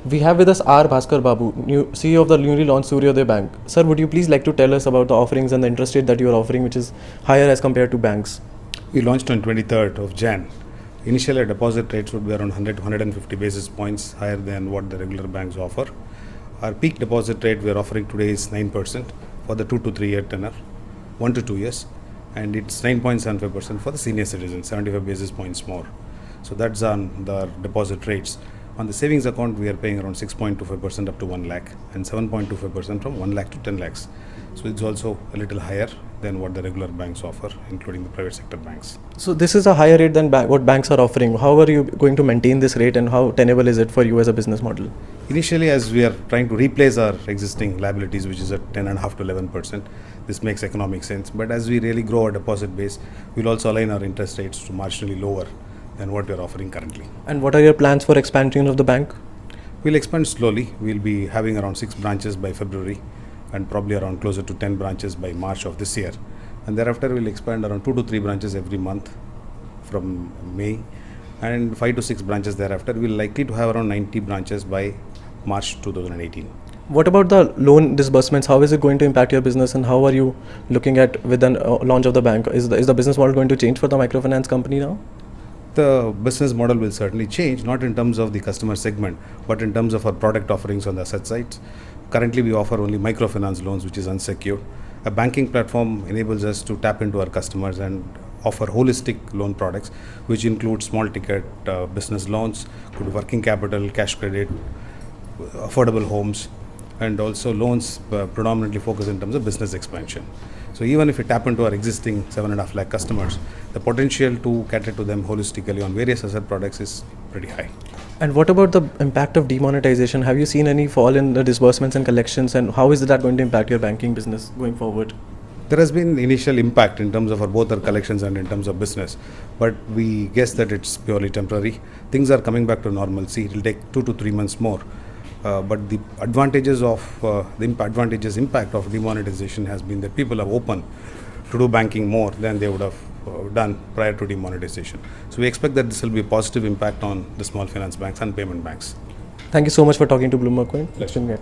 We have with us R. Bhaskar Babu, CEO of the newly launched Suryodaya Bank. Sir, would you please like to tell us about the offerings and the interest rate that you are offering, which is higher as compared to banks? We launched on 23rd of Jan. Initially, deposit rates would be around 100 to 150 basis points higher than what the regular banks offer. Our peak deposit rate we are offering today is 9% for the 2 to 3 year tenor, 1 to 2 years, and it's 9.75% for the senior citizens, 75 basis points more. So that's on the deposit rates. On the savings account, we are paying around 6.25% up to 1 lakh and 7.25% from 1 lakh to 10 lakhs. So it's also a little higher than what the regular banks offer, including the private sector banks. So this is a higher rate than what banks are offering. How are you going to maintain this rate, and how tenable is it for you as a business model? Initially, as we are trying to replace our existing liabilities, which is at 10.5 to 11%, this makes economic sense. But as we really grow our deposit base, we'll also align our interest rates to marginally lower than what we are offering currently. And what are your plans for expansion of the bank? We'll expand slowly. We'll be having around 6 branches by February and probably around closer to 10 branches by March of this year. And thereafter, we'll expand around 2 to 3 branches every month from May, and 5 to 6 branches thereafter. We're likely to have around 90 branches by March 2018. What about the loan disbursements? How is it going to impact your business, and how are you looking at with the launch of the bank? Is the business model going to change for the microfinance company now? The business model will certainly change, not in terms of the customer segment, but in terms of our product offerings on the asset side. Currently, we offer only microfinance loans, which is unsecured. A banking platform enables us to tap into our customers and offer holistic loan products, which include small ticket business loans, could be working capital, cash credit, affordable homes, and also loans predominantly focus in terms of business expansion. So even if we tap into our existing 7.5 lakh customers, the potential to cater to them holistically on various asset products is pretty high. And what about the impact of demonetization? Have you seen any fall in the disbursements and collections, and how is that going to impact your banking business going forward? There has been initial impact in terms of both our collections and in terms of business, but we guess that it's purely temporary. Things are coming back to normalcy. It will take 2 to 3 months more. But the advantages of impact of demonetization has been that people are open to do banking more than they would have done prior to demonetization. So we expect that this will be a positive impact on the small finance banks and payment banks. Thank you so much for talking to Bloomberg Coin. Pleasure.